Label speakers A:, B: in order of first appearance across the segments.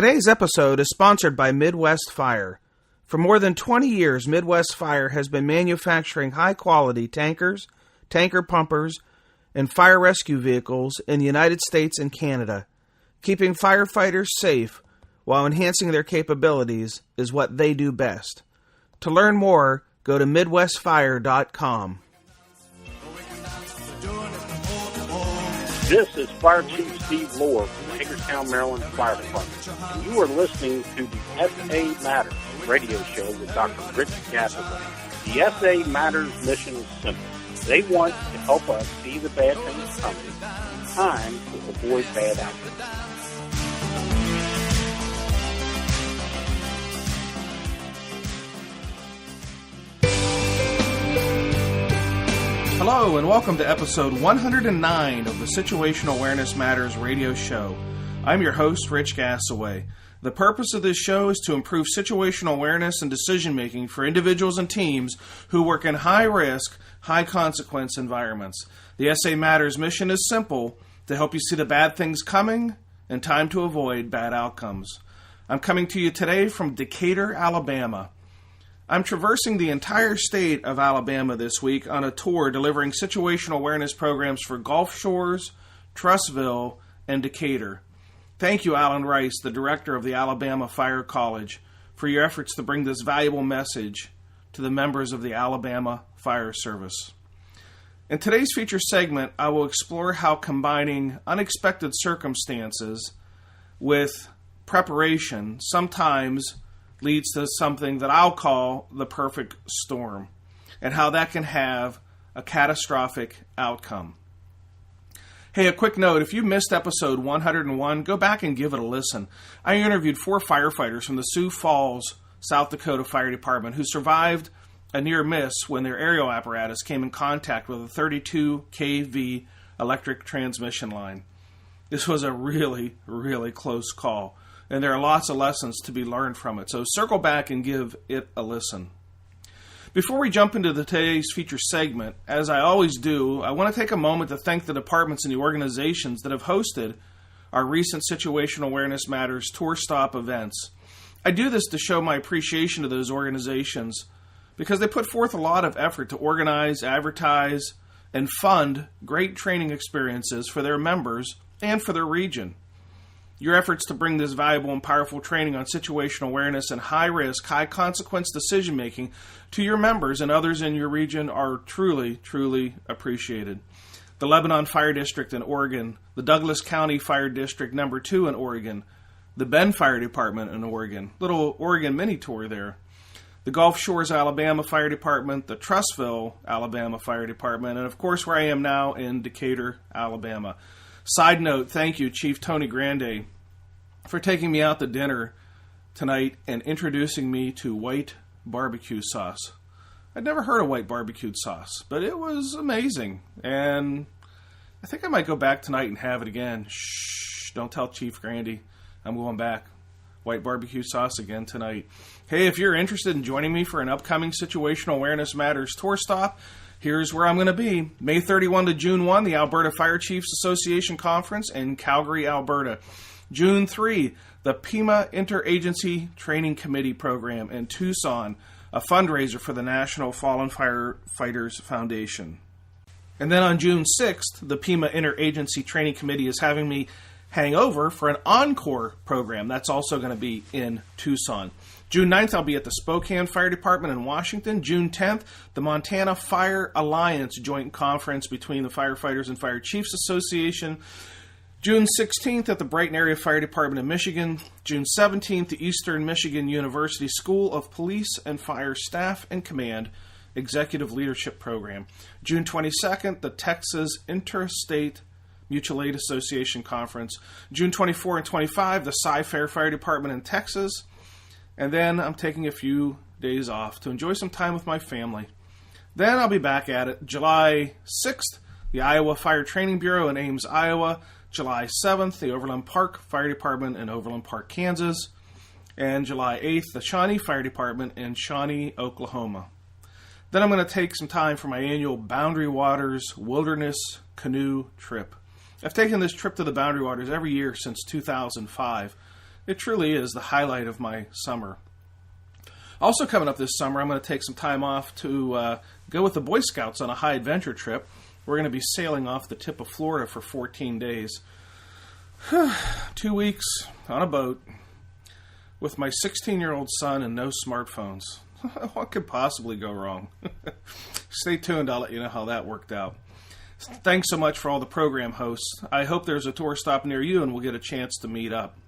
A: Today's episode is sponsored by Midwest Fire. For more than 20 years, Midwest Fire has been manufacturing high-quality tankers, tanker pumpers, and fire rescue vehicles in the United States and Canada. Keeping firefighters safe while enhancing their capabilities is what they do best. To learn more, go to MidwestFire.com.
B: This is Fire Chief Steve Lohr from the Hagerstown, Maryland Fire Department. And you are listening to the SA Matters radio show with Dr. Rich Gasaway. The SA Matters mission is simple. They want to help us see the bad things coming, time to avoid bad outcomes.
A: Hello and welcome to episode 109 of the Situational Awareness Matters radio show. I'm your host, Rich Gasaway. The purpose of this show is to improve situational awareness and decision-making for individuals and teams who work in high-risk, high-consequence environments. The SA Matters mission is simple: to help you see the bad things coming and time to avoid bad outcomes. I'm coming to you today from Decatur, Alabama. I'm traversing the entire state of Alabama this week on a tour delivering situational awareness programs for Gulf Shores, Trussville, and Decatur. Thank you, Alan Rice, the director of the Alabama Fire College, for your efforts to bring this valuable message to the members of the Alabama Fire Service. In today's feature segment, I will explore how combining unexpected circumstances with preparation sometimes leads to something that I'll call the perfect storm, and how that can have a catastrophic outcome. Hey, a quick note, if you missed episode 101, go back and give it a listen. I interviewed 4 firefighters from the Sioux Falls, South Dakota Fire Department who survived a near miss when their aerial apparatus came in contact with a 32 kV electric transmission line. This was a really, really close call, and there are lots of lessons to be learned from it, so circle back and give it a listen. Before we jump into today's feature segment, as I always do, I want to take a moment to thank the departments and the organizations that have hosted our recent Situational Awareness Matters tour stop events. I do this to show my appreciation to those organizations because they put forth a lot of effort to organize, advertise, and fund great training experiences for their members and for their region. Your efforts to bring this valuable and powerful training on situational awareness and high-risk, high-consequence decision-making to your members and others in your region are truly, truly appreciated. The Lebanon Fire District in Oregon, the Douglas County Fire District No. 2 in Oregon, the Bend Fire Department in Oregon, little Oregon mini-tour there, the Gulf Shores, Alabama Fire Department, the Trussville, Alabama Fire Department, and of course where I am now in Decatur, Alabama. Side note, thank you, Chief Tony Grande, for taking me out to dinner tonight and introducing me to white barbecue sauce. I'd never heard of white barbecue sauce, but it was amazing, and I think I might go back tonight and have it again. Shh, don't tell Chief Grande. I'm going back. White barbecue sauce again tonight. Hey, if you're interested in joining me for an upcoming Situational Awareness Matters tour stop, here's where I'm going to be. May 31 to June 1, the Alberta Fire Chiefs Association Conference in Calgary, Alberta. June 3, the PEMA Interagency Training Committee Program in Tucson, a fundraiser for the National Fallen Firefighters Foundation. And then on June 6th, the PEMA Interagency Training Committee is having me hang over for an encore program. That's also going to be in Tucson. June 9th, I'll be at the Spokane Fire Department in Washington. June 10th, the Montana Fire Alliance joint conference between the Firefighters and Fire Chiefs Association. June 16th at the Brighton Area Fire Department in Michigan. June 17th, the Eastern Michigan University School of Police and Fire Staff and Command Executive Leadership Program. June 22nd, the Texas Interstate Mutual Aid Association Conference. June 24 and 25, the Cy-Fair Fire Department in Texas. And then I'm taking a few days off to enjoy some time with my family. Then I'll be back at it. July 6th, the Iowa Fire Training Bureau in Ames, Iowa. July 7th, the Overland Park Fire Department in Overland Park, Kansas. And July 8th, the Shawnee Fire Department in Shawnee, Oklahoma. Then I'm going to take some time for my annual Boundary Waters Wilderness Canoe Trip. I've taken this trip to the Boundary Waters every year since 2005. It truly is the highlight of my summer. Also coming up this summer, I'm going to take some time off to go with the Boy Scouts on a high adventure trip. We're going to be sailing off the tip of Florida for 14 days. 2 weeks on a boat with my 16-year-old son and no smartphones. What could possibly go wrong? Stay tuned. I'll let you know how that worked out. Thanks so much for all the program hosts. I hope there's a tour stop near you and we'll get a chance to meet up.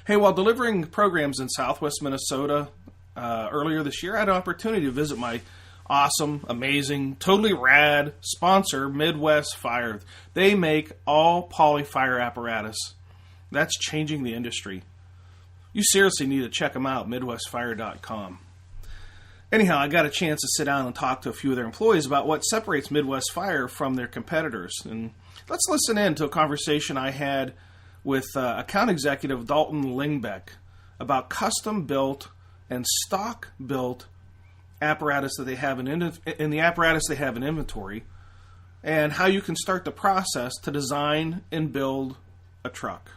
A: Hey, while delivering programs in Southwest Minnesota earlier this year, I had an opportunity to visit my awesome, amazing, totally rad sponsor, Midwest Fire. They make all poly fire apparatus. That's changing the industry. You seriously need to check them out, MidwestFire.com. Anyhow, I got a chance to sit down and talk to a few of their employees about what separates Midwest Fire from their competitors. And let's listen in to a conversation I had with account executive Dalton Lingbeck about custom-built and stock-built apparatus that they have in the apparatus they have in inventory, and how you can start the process to design and build a truck.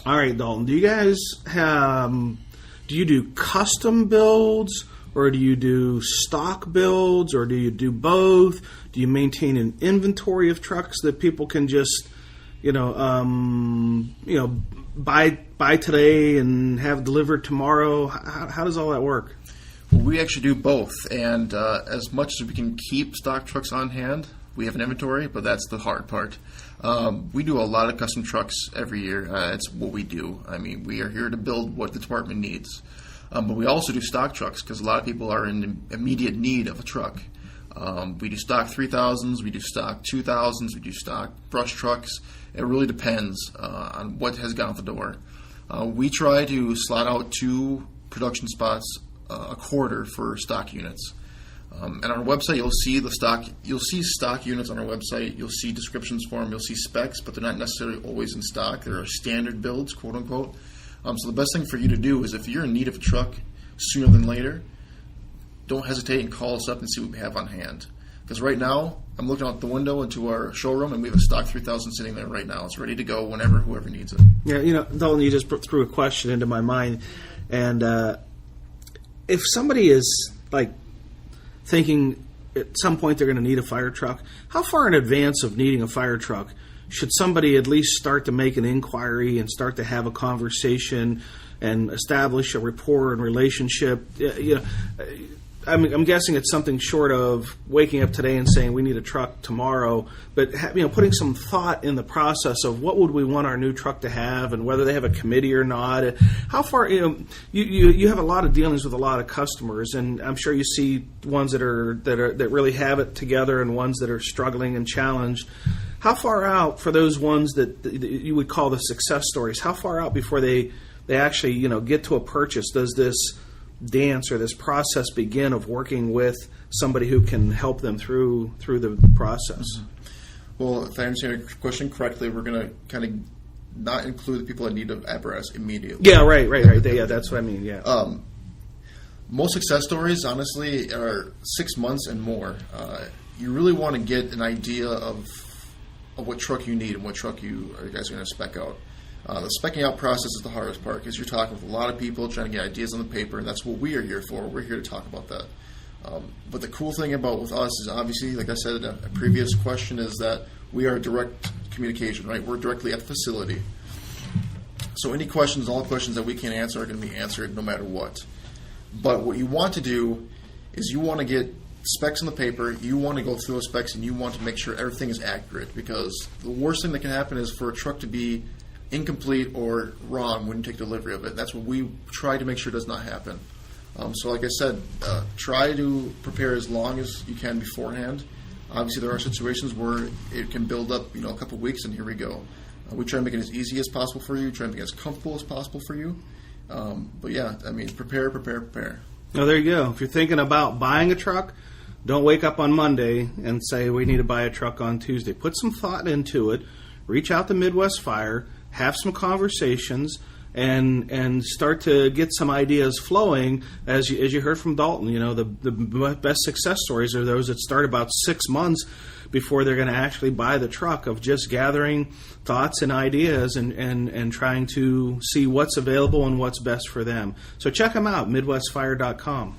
A: All right, Dalton, do you guys do you do custom builds, or do you do stock builds, or do you do both? Do you maintain an inventory of trucks that people can just, buy today and have delivered tomorrow? How does all that work?
C: Well, we actually do both, and as much as we can keep stock trucks on hand, we have an inventory, but that's the hard part. We do a lot of custom trucks every year. It's what we do. I mean, we are here to build what the department needs. But we also do stock trucks because a lot of people are in immediate need of a truck. We do stock 3000s, we do stock 2000s, we do stock brush trucks. It really depends on what has gone out the door. We try to slot out 2 production spots a quarter for stock units. And on our website, you'll see stock units on our website. You'll see descriptions for them. You'll see specs, but they're not necessarily always in stock. They're standard builds, quote unquote. So the best thing for you to do is, if you're in need of a truck sooner than later, don't hesitate and call us up and see what we have on hand. Because right now, I'm looking out the window into our showroom, and we have a stock 3000 sitting there right now. It's ready to go whenever whoever needs it.
A: Yeah, Dalton, you just threw a question into my mind, and if somebody is thinking at some point they're going to need a fire truck, how far in advance of needing a fire truck should somebody at least start to make an inquiry and start to have a conversation and establish a rapport and relationship? I'm guessing it's something short of waking up today and saying we need a truck tomorrow, but putting some thought in the process of what would we want our new truck to have and whether they have a committee or not. How far you have a lot of dealings with a lot of customers, and I'm sure you see ones that really have it together and ones that are struggling and challenged. How far out for those ones that you would call the success stories? How far out before they actually get to a purchase does this dance or this process begin of working with somebody who can help them through the process?
C: Well, if I understand your question correctly, we're going to kind of not include the people that need an apparatus immediately.
A: Yeah, right. Yeah, that's what I mean. Yeah.
C: Most success stories, honestly, are 6 months and more. You really want to get an idea of what truck you need and what truck you guys are going to spec out. The specking out process is the hardest part because you're talking with a lot of people trying to get ideas on the paper, and that's what we are here for. We're here to talk about that. But the cool thing about with us is, obviously, like I said in a previous question, is that we are direct communication, right? We're directly at the facility. So any questions, all the questions that we can answer are going to be answered no matter what. But what you want to do is you want to get specs on the paper, you want to go through those specs, and you want to make sure everything is accurate, because the worst thing that can happen is for a truck to be incomplete or wrong when you take delivery of it. That's what we try to make sure does not happen. So like I said, try to prepare as long as you can beforehand. Obviously there are situations where it can build up a couple weeks, and here we go. We try to make it as easy as possible for you, try to make it as comfortable as possible for you. But yeah, I mean, prepare.
A: Oh, there you go. If you're thinking about buying a truck, don't wake up on Monday and say we need to buy a truck on Tuesday. Put some thought into it. Reach out to Midwest Fire, have some conversations, and start to get some ideas flowing. As you heard from Dalton, the best success stories are those that start about 6 months before they're going to actually buy the truck, of just gathering thoughts and ideas and trying to see what's available and what's best for them. So check them out, MidwestFire.com.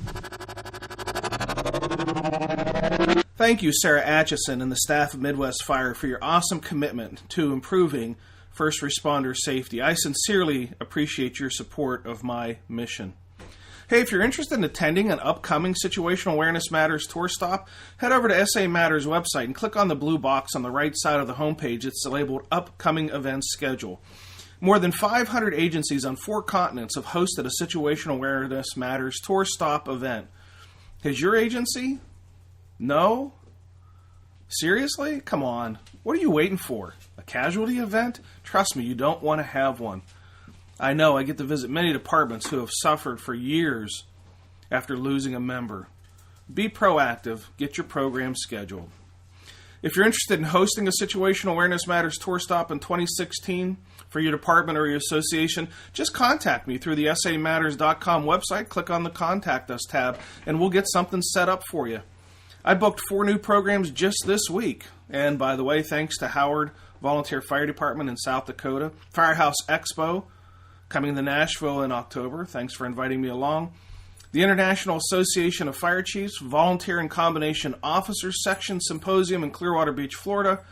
A: Thank you, Sarah Atchison and the staff of Midwest Fire, for your awesome commitment to improving first responder safety. I sincerely appreciate your support of my mission. Hey, if you're interested in attending an upcoming Situational Awareness Matters tour stop, head over to SA Matters website and click on the blue box on the right side of the homepage. It's labeled Upcoming Events Schedule. More than 500 agencies on 4 continents have hosted a Situational Awareness Matters tour stop event. Has your agency? No? Seriously? Come on. What are you waiting for? A casualty event? Trust me, you don't want to have one. I know I get to visit many departments who have suffered for years after losing a member. Be proactive. Get your program scheduled. If you're interested in hosting a Situational Awareness Matters tour stop in 2016 for your department or your association, just contact me through the samatters.com website. Click on the Contact Us tab, and we'll get something set up for you. I booked 4 new programs just this week. And by the way, thanks to Howard Volunteer Fire Department in South Dakota, Firehouse Expo, coming to Nashville in October. Thanks for inviting me along. The International Association of Fire Chiefs Volunteer and Combination Officers Section Symposium in Clearwater Beach, Florida.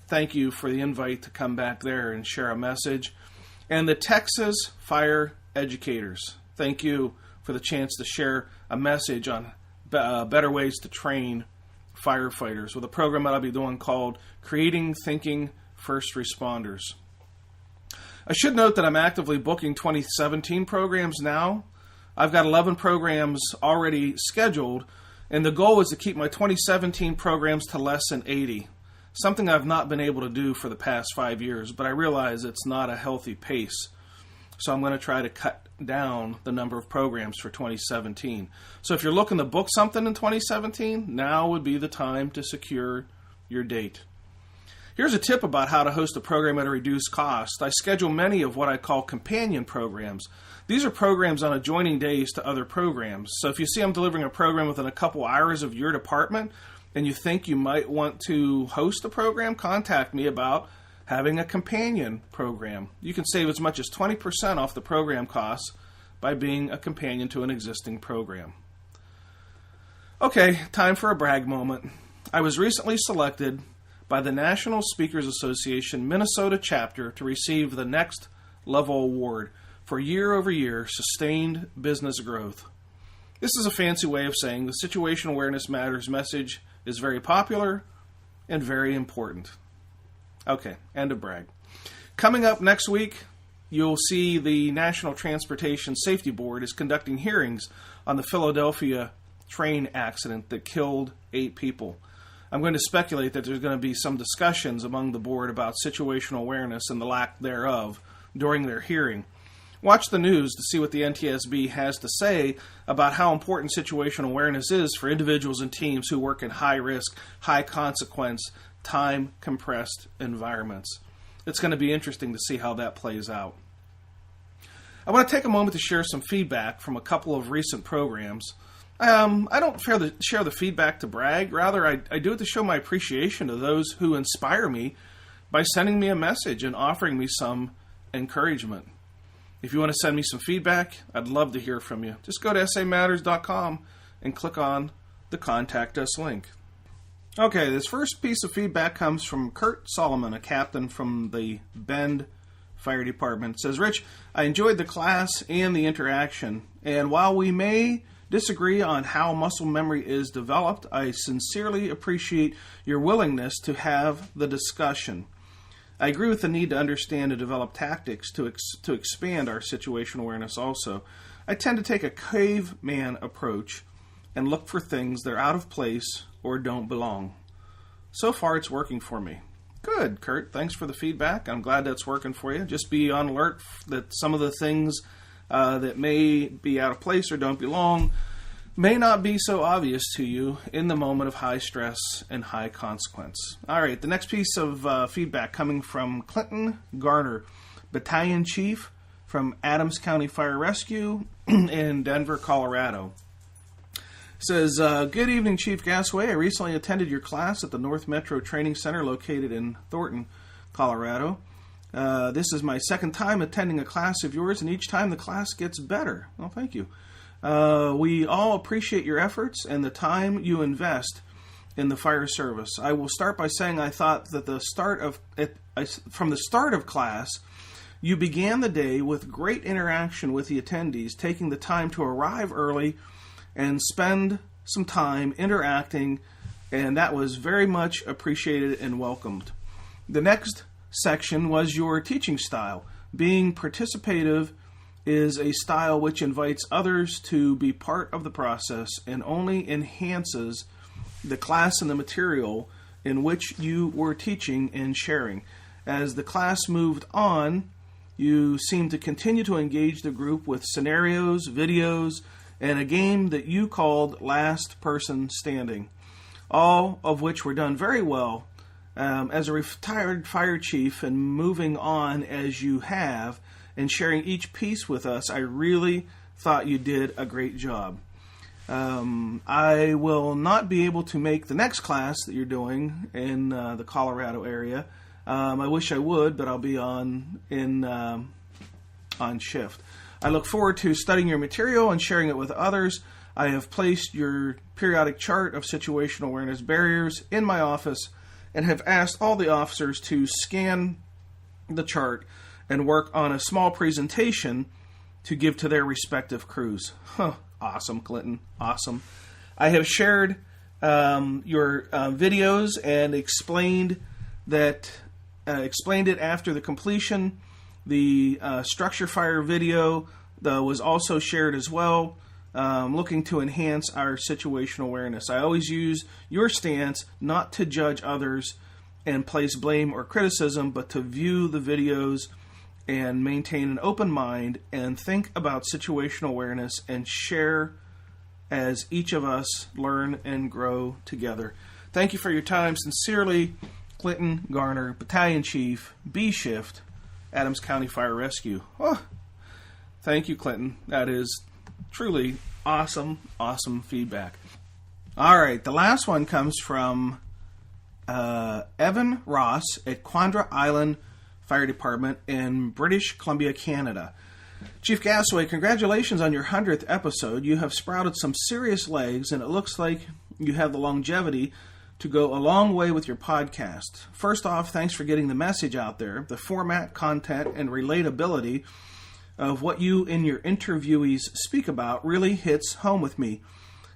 A: Thank you for the invite to come back there and share a message. And the Texas Fire Educators. Thank you for the chance to share a message on better ways to train firefighters with a program that I'll be doing called Creating Thinking First Responders. I should note that I'm actively booking 2017 programs now. I've got 11 programs already scheduled, and the goal is to keep my 2017 programs to less than 80, something I've not been able to do for the past 5 years, but I realize it's not a healthy pace. So I'm going to try to cut down the number of programs for 2017. So if you're looking to book something in 2017, now would be the time to secure your date. Here's a tip about how to host a program at a reduced cost. I schedule many of what I call companion programs. These are programs on adjoining days to other programs. So if you see I'm delivering a program within a couple hours of your department and you think you might want to host a program, contact me about having a companion program. You can save as much as 20% off the program costs by being a companion to an existing program. Okay, time for a brag moment. I was recently selected by the National Speakers Association Minnesota chapter to receive the Next Level Award for year-over-year sustained business growth. This is a fancy way of saying the Situational Awareness Matters message is very popular and very important. Okay, end of brag. Coming up next week, you'll see the National Transportation Safety Board is conducting hearings on the Philadelphia train accident that killed 8 people. I'm going to speculate that there's going to be some discussions among the board about situational awareness and the lack thereof during their hearing. Watch the news to see what the NTSB has to say about how important situational awareness is for individuals and teams who work in high-risk, high-consequence, time-compressed environments. It's going to be interesting to see how that plays out. I want to take a moment to share some feedback from a couple of recent programs. I don't share the feedback to brag. Rather, I do it to show my appreciation to those who inspire me by sending me a message and offering me some encouragement. If you want to send me some feedback, I'd love to hear from you. Just go to samatters.com and click on the Contact Us link. Okay, this first piece of feedback comes from Kurt Solomon, a captain from the Bend Fire Department. It says, Rich, I enjoyed the class and the interaction, and while we may disagree on how muscle memory is developed, I sincerely appreciate your willingness to have the discussion. I agree with the need to understand and develop tactics to expand our situational awareness also. I tend to take a caveman approach and look for things that are out of place or don't belong. So far, it's working for me. Good, Kurt. Thanks for the feedback. I'm glad that's working for you. Just be on alert that some of the things that may be out of place or don't belong may not be so obvious to you in the moment of high stress and high consequence. All right, the next piece of feedback coming from Clinton Garner, Battalion Chief from Adams County Fire Rescue in Denver, Colorado. Says, good evening, Chief Gasaway. I recently attended your class at the North Metro Training Center located in Thornton, Colorado. This is my second time attending a class of yours, and each time the class gets better. Well, thank you. We all appreciate your efforts and the time you invest in the fire service. I will start by saying I thought that from the start of class, you began the day with great interaction with the attendees, taking the time to arrive early and spend some time interacting, and that was very much appreciated and welcomed. The next section was your teaching style. Being participative is a style which invites others to be part of the process and only enhances the class and the material in which you were teaching and sharing. As the class moved on, you seemed to continue to engage the group with scenarios, videos, and a game that you called Last Person Standing, all of which were done very well. As a retired fire chief and moving on as you have and sharing each piece with us, I really thought you did a great job. I will not be able to make the next class that you're doing in the Colorado area. I wish I would, but I'll be on shift. I look forward to studying your material and sharing it with others. I have placed your periodic chart of situational awareness barriers in my office and have asked all the officers to scan the chart and work on a small presentation to give to their respective crews. Awesome, Clinton. Awesome. I have shared your videos and explained it after the completion. The structure fire video was also shared as well, looking to enhance our situational awareness. I always use your stance not to judge others and place blame or criticism, but to view the videos and maintain an open mind and think about situational awareness and share as each of us learn and grow together. Thank you for your time. Sincerely, Clinton Garner, Battalion Chief, B Shift, Adams County Fire Rescue. Oh, thank you, Clinton. That is truly awesome feedback. All right, the last one comes from Evan Ross at Quandra Island Fire Department in British Columbia, Canada. Chief Gasaway, congratulations on your 100th episode. You have sprouted some serious legs, and it looks like you have the longevity to go a long way with your podcast. First off, thanks for getting the message out there. The format, content, and relatability of what you and your interviewees speak about really hits home with me,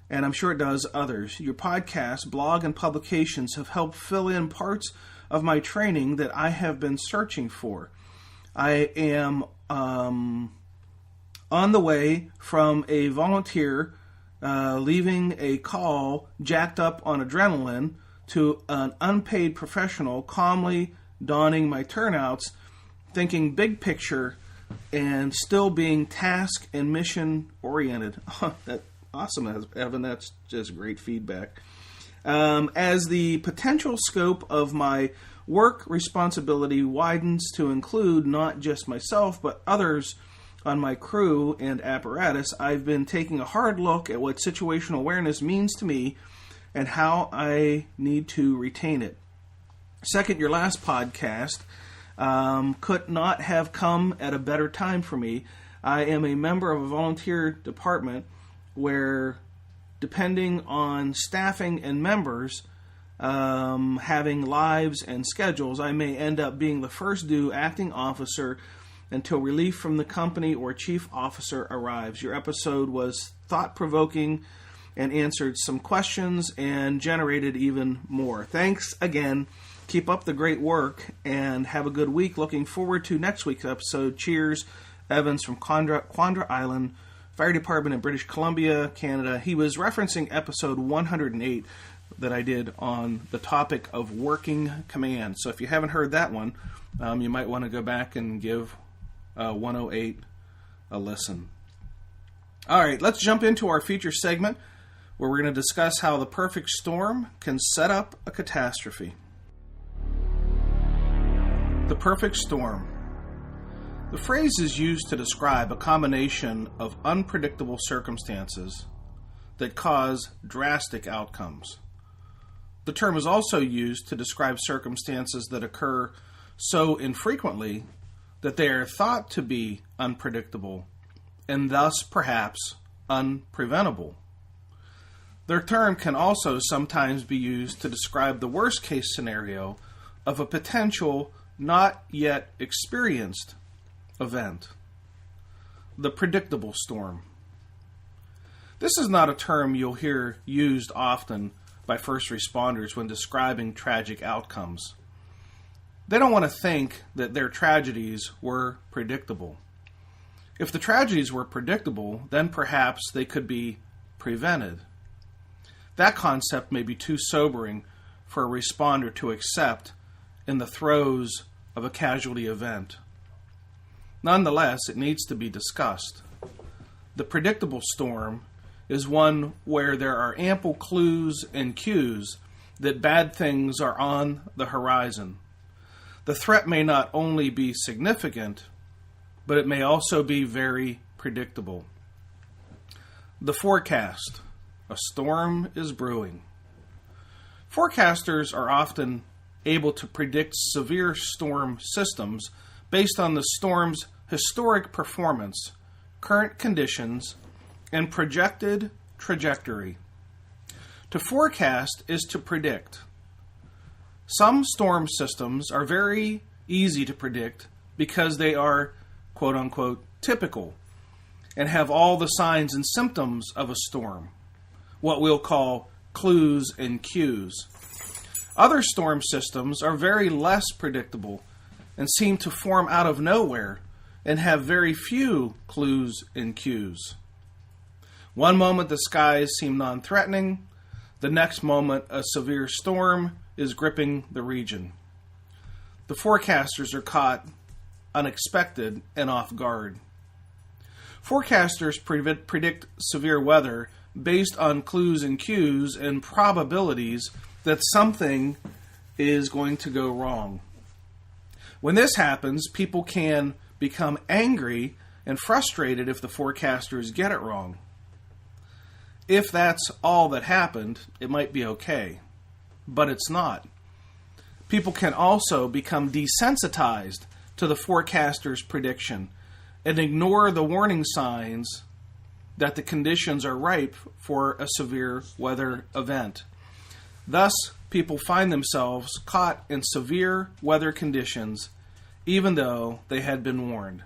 A: and I'm sure it does others. Your podcast, blog, and publications have helped fill in parts of my training that I have been searching for. I am on the way from a volunteer leaving a call jacked up on adrenaline to an unpaid professional calmly donning my turnouts, thinking big picture, and still being task and mission oriented. That's awesome, Evan. That's just great feedback. As the potential scope of my work responsibility widens to include not just myself, but others on my crew and apparatus, I've been taking a hard look at what situational awareness means to me and how I need to retain it. Second, your last podcast could not have come at a better time for me. I am a member of a volunteer department where, depending on staffing and members having lives and schedules, I may end up being the first due acting officer until relief from the company or chief officer arrives. Your episode was thought-provoking and answered some questions and generated even more. Thanks again. Keep up the great work and have a good week. Looking forward to next week's episode. Cheers, Evans from Quandra Island Fire Department in British Columbia, Canada. He was referencing episode 108 that I did on the topic of working command. So if you haven't heard that one, you might want to go back and give 108 a listen. All right, let's jump into our feature segment where we're going to discuss how the perfect storm can set up a catastrophe. The perfect storm. The phrase is used to describe a combination of unpredictable circumstances that cause drastic outcomes. The term is also used to describe circumstances that occur so infrequently that they are thought to be unpredictable and thus perhaps unpreventable. The term can also sometimes be used to describe the worst-case scenario of a potential not yet experienced event. The predictable storm. This is not a term you'll hear used often by first responders when describing tragic outcomes. They don't want to think that their tragedies were predictable. If the tragedies were predictable, then perhaps they could be prevented. That concept may be too sobering for a responder to accept in the throes of a casualty event. Nonetheless, it needs to be discussed. The predictable storm is one where there are ample clues and cues that bad things are on the horizon. The threat may not only be significant, but it may also be very predictable. The forecast. A storm is brewing. Forecasters are often able to predict severe storm systems based on the storm's historic performance, current conditions, and projected trajectory. To forecast is to predict. Some storm systems are very easy to predict because they are, quote-unquote, typical and have all the signs and symptoms of a storm, what we'll call clues and cues. Other storm systems are very less predictable and seem to form out of nowhere and have very few clues and cues. One moment the skies seem non-threatening, the next moment a severe storm is gripping the region. The forecasters are caught unexpected and off guard. Forecasters predict severe weather based on clues and cues and probabilities that something is going to go wrong. When this happens, people can become angry and frustrated if the forecasters get it wrong. If that's all that happened, it might be okay, but it's not. People can also become desensitized to the forecaster's prediction and ignore the warning signs that the conditions are ripe for a severe weather event. Thus, people find themselves caught in severe weather conditions even though they had been warned.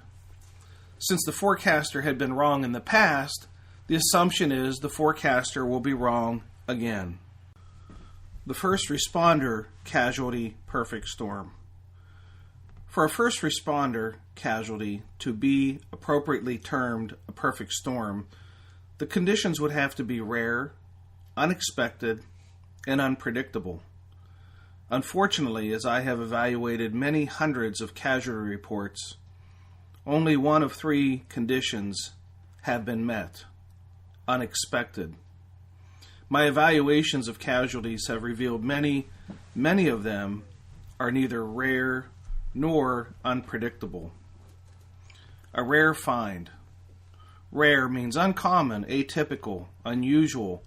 A: Since the forecaster had been wrong in the past, the assumption is the forecaster will be wrong again. The first responder casualty perfect storm. For a first responder casualty to be appropriately termed a perfect storm, the conditions would have to be rare, unexpected, and unpredictable. Unfortunately, as I have evaluated many hundreds of casualty reports, only one of three conditions have been met: unexpected. My evaluations of casualties have revealed many of them are neither rare nor unpredictable. A rare find. Rare means uncommon, atypical, unusual,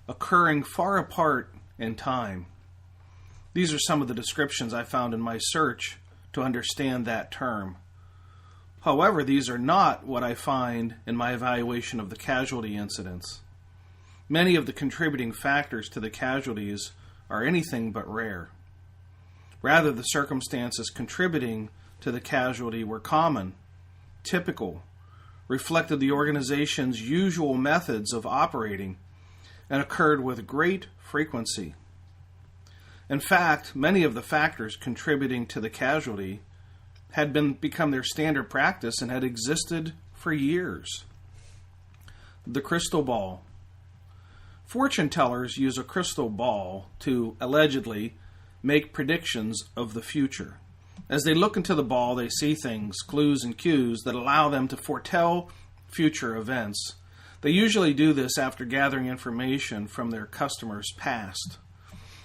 A: occurring far apart in time. These are some of the descriptions I found in my search to understand that term. However, these are not what I find in my evaluation of the casualty incidents. Many of the contributing factors to the casualties are anything but rare. Rather, the circumstances contributing to the casualty were common, typical, reflected the organization's usual methods of operating, and occurred with great frequency. In fact, many of the factors contributing to the casualty had become their standard practice and had existed for years. The crystal ball. Fortune tellers use a crystal ball to allegedly make predictions of the future. As they look into the ball, they see things, clues and cues that allow them to foretell future events. They usually do this after gathering information from their customers' past.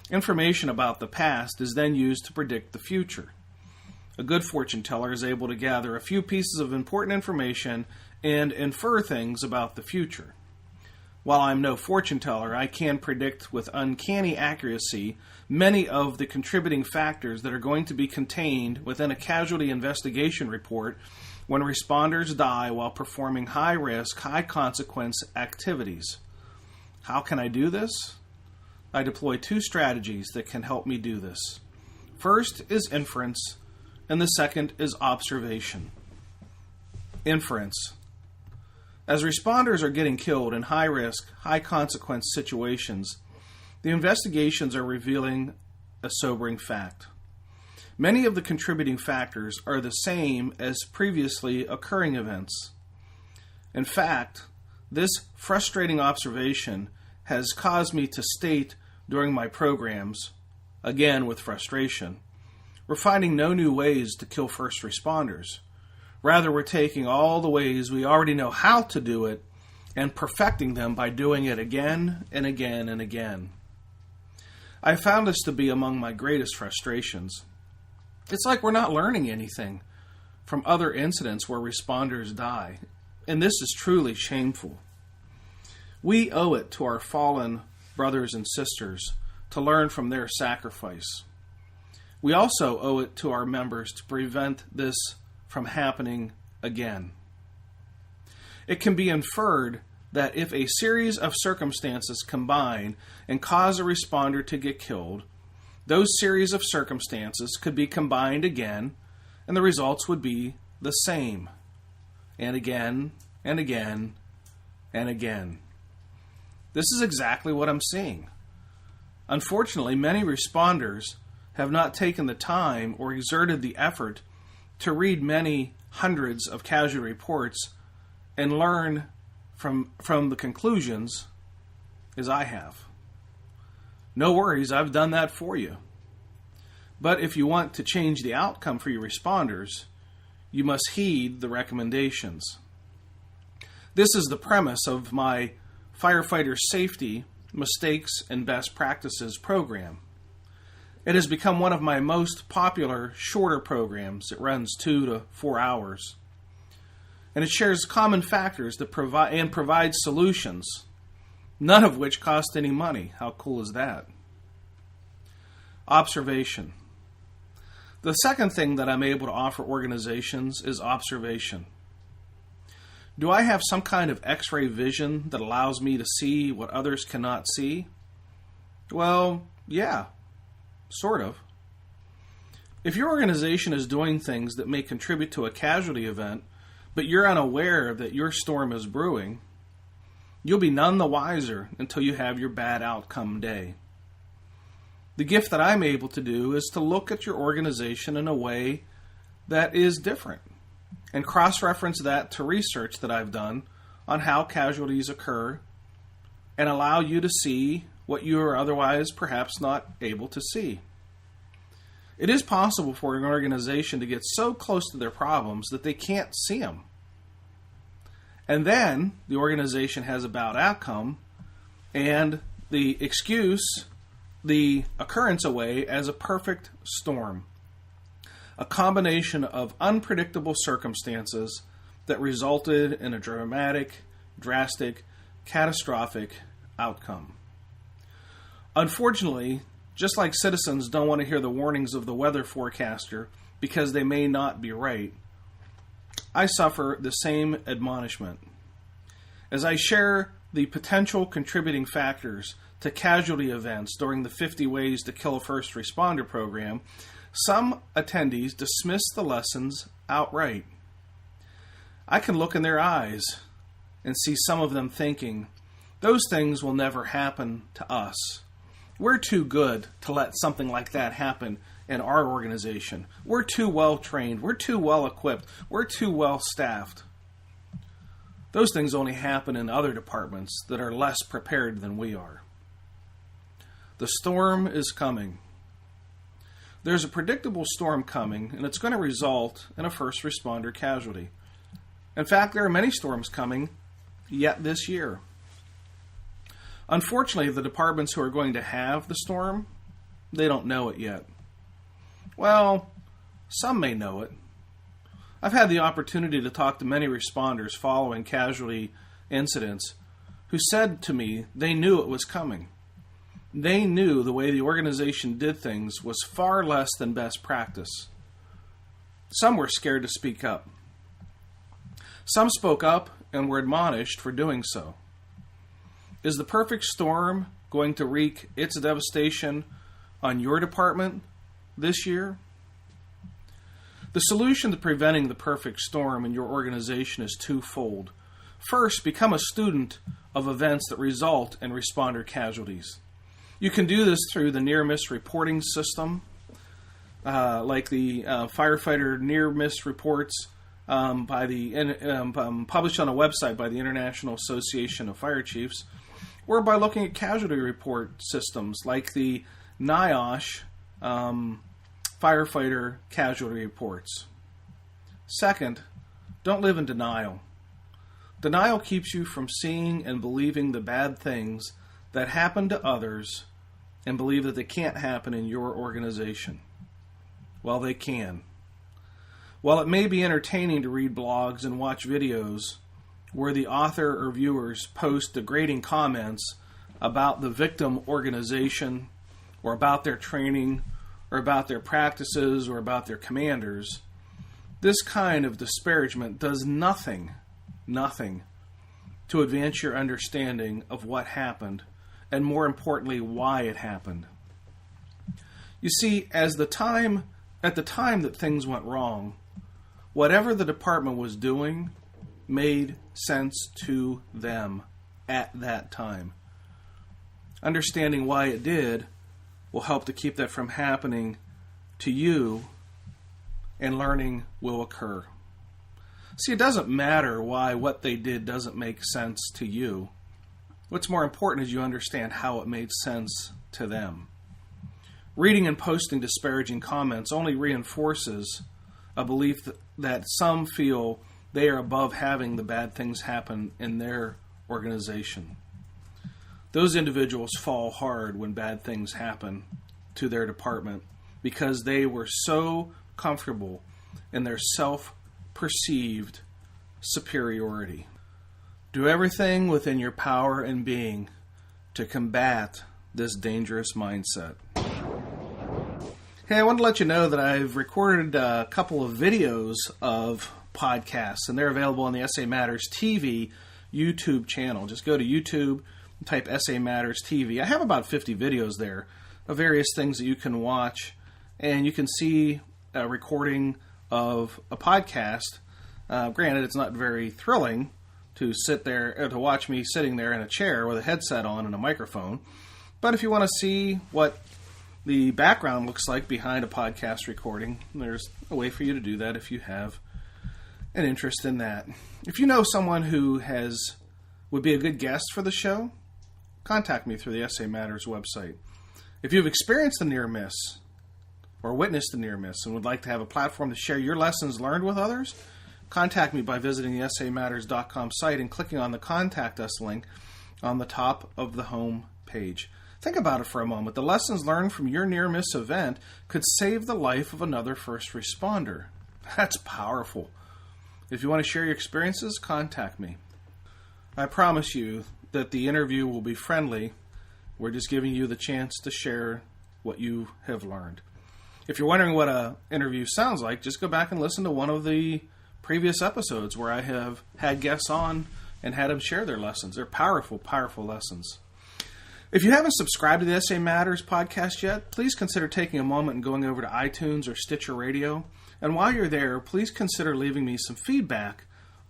A: Information about the past is then used to predict the future. A good fortune teller is able to gather a few pieces of important information and infer things about the future. While I'm no fortune teller, I can predict with uncanny accuracy many of the contributing factors that are going to be contained within a casualty investigation report when responders die while performing high-risk, high-consequence activities. How can I do this? I deploy two strategies that can help me do this. First is inference, and the second is observation. Inference. As responders are getting killed in high-risk, high-consequence situations, the investigations are revealing a sobering fact. Many of the contributing factors are the same as previously occurring events. In fact, this frustrating observation has caused me to state during my programs, again with frustration, we're finding no new ways to kill first responders. Rather, we're taking all the ways we already know how to do it and perfecting them by doing it again and again and again. I found this to be among my greatest frustrations. It's like we're not learning anything from other incidents where responders die, and this is truly shameful. We owe it to our fallen brothers and sisters to learn from their sacrifice. We also owe it to our members to prevent this from happening again. It can be inferred that if a series of circumstances combine and cause a responder to get killed, those series of circumstances could be combined again, and the results would be the same, and again, and again, and again. This is exactly what I'm seeing. Unfortunately, many responders have not taken the time or exerted the effort to read many hundreds of casualty reports and learn from the conclusions as I have. No worries, I've done that for you. But if you want to change the outcome for your responders, you must heed the recommendations. This is the premise of my Firefighter Safety, Mistakes, and Best Practices program. It has become one of my most popular shorter programs. It runs 2 to 4 hours. And it shares common factors that provide solutions, none of which cost any money. How cool is that? Observation. The second thing that I'm able to offer organizations is observation. Do I have some kind of X-ray vision that allows me to see what others cannot see? Well, yeah, sort of. If your organization is doing things that may contribute to a casualty event, but you're unaware that your storm is brewing, you'll be none the wiser until you have your bad outcome day. The gift that I'm able to do is to look at your organization in a way that is different and cross-reference that to research that I've done on how casualties occur and allow you to see what you are otherwise perhaps not able to see. It is possible for an organization to get so close to their problems that they can't see them. And then the organization has a bad outcome and the excuse the occurrence away as a perfect storm. A combination of unpredictable circumstances that resulted in a dramatic, drastic, catastrophic outcome. Unfortunately, just like citizens don't want to hear the warnings of the weather forecaster because they may not be right, I suffer the same admonishment. As I share the potential contributing factors to casualty events during the 50 Ways to Kill a First Responder program, some attendees dismiss the lessons outright. I can look in their eyes and see some of them thinking, those things will never happen to us. We're too good to let something like that happen in our organization. We're too well trained. We're too well equipped. We're too well staffed. Those things only happen in other departments that are less prepared than we are. The storm is coming. There's a predictable storm coming, and it's going to result in a first responder casualty. In fact, there are many storms coming yet this year. Unfortunately, the departments who are going to have the storm, they don't know it yet. Well, some may know it. I've had the opportunity to talk to many responders following casualty incidents who said to me they knew it was coming. They knew the way the organization did things was far less than best practice. Some were scared to speak up. Some spoke up and were admonished for doing so. Is the perfect storm going to wreak its devastation on your department this year? The solution to preventing the perfect storm in your organization is twofold. First, become a student of events that result in responder casualties. You can do this through the near-miss reporting system, like the Firefighter near-miss reports published on a website by the International Association of Fire Chiefs, or by looking at casualty report systems like the NIOSH Firefighter casualty reports. Second, don't live in denial. Denial keeps you from seeing and believing the bad things that happen to others and believe that they can't happen in your organization. Well, they can. While it may be entertaining to read blogs and watch videos where the author or viewers post degrading comments about the victim organization or about their training or about their practices or about their commanders, this kind of disparagement does nothing to advance your understanding of what happened and, more importantly, why it happened. You see, at the time that things went wrong, whatever the department was doing made sense to them at that time. Understanding why it did will help to keep that from happening to you, and learning will occur. See, it doesn't matter why what they did doesn't make sense to you. What's more important is you understand how it made sense to them. Reading and posting disparaging comments only reinforces a belief that some feel they are above having the bad things happen in their organization. Those individuals fall hard when bad things happen to their department because they were so comfortable in their self-perceived superiority. Do everything within your power and being to combat this dangerous mindset. Hey, I want to let you know that I've recorded a couple of videos of podcasts, and they're available on the SA Matters TV YouTube channel. Just go to YouTube and type SA Matters TV. I have about 50 videos there of various things that you can watch, and you can see a recording of a podcast. Granted, it's not very thrilling to sit there, to watch me sitting there in a chair with a headset on and a microphone. But if you want to see what the background looks like behind a podcast recording, there's a way for you to do that if you have an interest in that. If you know someone who would be a good guest for the show, contact me through the SA Matters website. If you've experienced a near miss or witnessed a near miss and would like to have a platform to share your lessons learned with others, contact me by visiting the SAMatters.com site and clicking on the Contact Us link on the top of the home page. Think about it for a moment. The lessons learned from your near-miss event could save the life of another first responder. That's powerful. If you want to share your experiences, contact me. I promise you that the interview will be friendly. We're just giving you the chance to share what you have learned. If you're wondering what an interview sounds like, just go back and listen to one of the previous episodes where I have had guests on and had them share their lessons. They're powerful, powerful lessons. If you haven't subscribed to the SA Matters podcast yet, please consider taking a moment and going over to iTunes or Stitcher Radio. And while you're there, please consider leaving me some feedback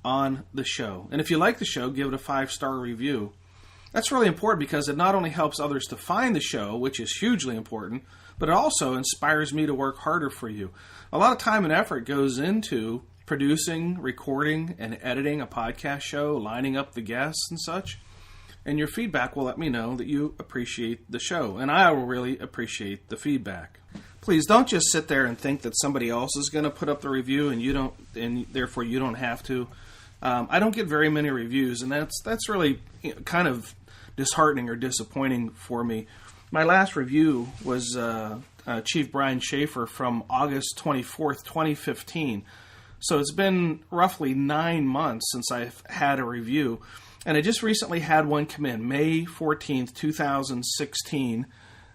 A: on the show. And if you like the show, give it a 5-star review. That's really important because it not only helps others to find the show, which is hugely important, but it also inspires me to work harder for you. A lot of time and effort goes into producing, recording, and editing a podcast show, lining up the guests and such. And your feedback will let me know that you appreciate the show. And I will really appreciate the feedback. Please don't just sit there and think that somebody else is going to put up the review and you don't, and therefore you don't have to. I don't get very many reviews, and that's really kind of disheartening or disappointing for me. My last review was Chief Brian Schaefer from August 24th, 2015. So it's been roughly 9 months since I've had a review. And I just recently had one come in, May 14th, 2016,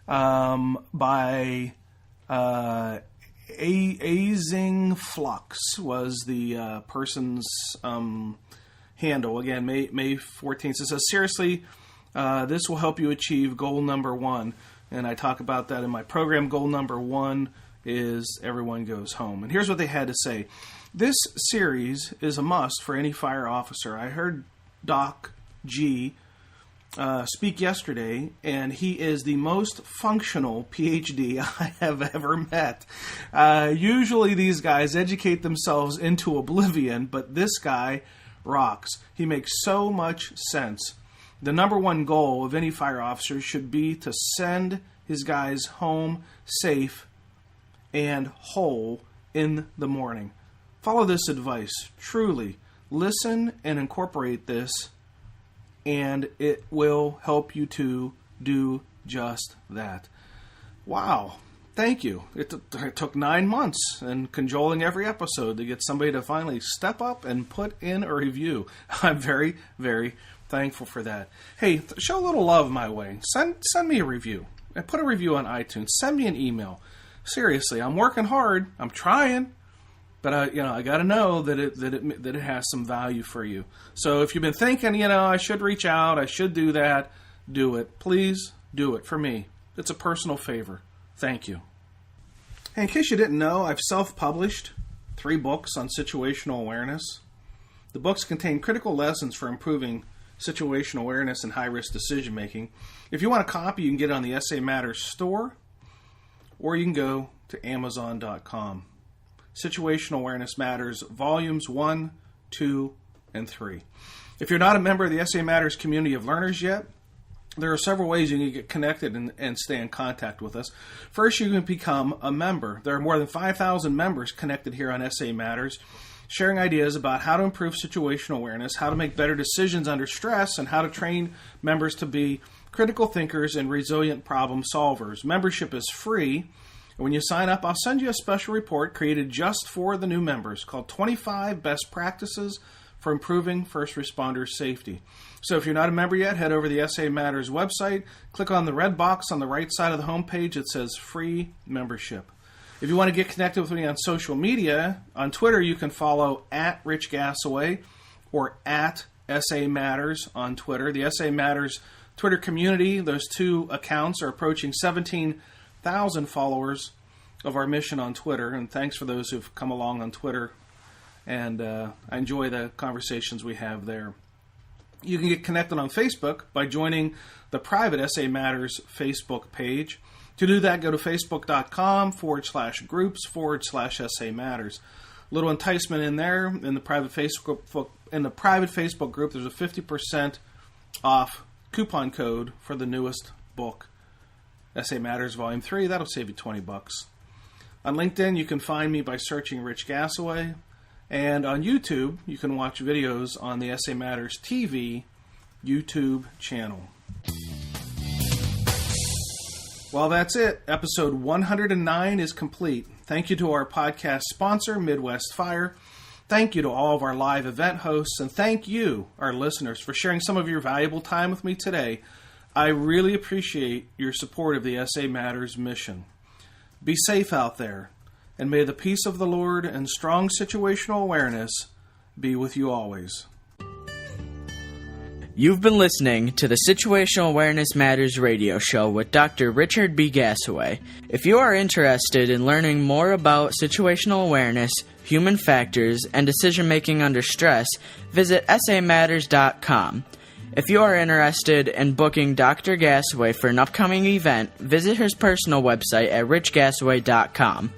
A: by Azing Flux was the person's handle. Again, May 14th. It says, seriously, this will help you achieve goal number 1. And I talk about that in my program. Goal number 1 is everyone goes home. And here's what they had to say. This series is a must for any fire officer. I heard Doc G speak yesterday, and he is the most functional PhD I have ever met. Usually these guys educate themselves into oblivion, but this guy rocks. He makes so much sense. The number one goal of any fire officer should be to send his guys home safe and whole in the morning. Follow this advice. Truly, listen and incorporate this, and it will help you to do just that. Wow. Thank you. It took 9 months and cajoling every episode to get somebody to finally step up and put in a review. I'm very, very thankful for that. Hey, show a little love my way. Send me a review. And put a review on iTunes. Send me an email. Seriously, I'm working hard. I'm trying. But I got to know that it has some value for you. So if you've been thinking, I should reach out, I should do that, do it. Please do it for me. It's a personal favor. Thank you. Hey, in case you didn't know, I've self-published 3 books on situational awareness. The books contain critical lessons for improving situational awareness and high-risk decision-making. If you want a copy, you can get it on the SA Matters store, or you can go to Amazon.com. Situational Awareness Matters, Volumes 1, 2, and 3. If you're not a member of the SA Matters community of learners yet, there are several ways you can get connected and stay in contact with us. First, you can become a member. There are more than 5,000 members connected here on SA Matters, sharing ideas about how to improve situational awareness, how to make better decisions under stress, and how to train members to be critical thinkers and resilient problem solvers. Membership is free. When you sign up, I'll send you a special report created just for the new members called 25 Best Practices for Improving First Responder Safety. So if you're not a member yet, head over to the SA Matters website, click on the red box on the right side of the homepage that says Free Membership. If you want to get connected with me on social media, on Twitter you can follow @Rich Gasaway or @SA Matters on Twitter. The SA Matters Twitter community, those 2 accounts are approaching 17,000 followers of our mission on Twitter, and thanks for those who've come along on Twitter, and I enjoy the conversations we have there. You can get connected on Facebook by joining the private SA Matters Facebook page. To do that, go to facebook.com/groups/SA Matters. Little enticement in there in the private Facebook group. There's a 50% off coupon code for the newest book, SA Matters Volume 3. That'll save you $20. On LinkedIn, you can find me by searching Rich Gasaway. And on YouTube, you can watch videos on the SA Matters TV YouTube channel. Well, that's it. Episode 109 is complete. Thank you to our podcast sponsor, Midwest Fire. Thank you to all of our live event hosts. And thank you, our listeners, for sharing some of your valuable time with me today. I really appreciate your support of the SA Matters mission. Be safe out there, and may the peace of the Lord and strong situational awareness be with you always.
D: You've been listening to the Situational Awareness Matters radio show with Dr. Richard B. Gasaway. If you are interested in learning more about situational awareness, human factors, and decision-making under stress, visit samatters.com. If you are interested in booking Dr. Gasaway for an upcoming event, visit his personal website at richgasaway.com.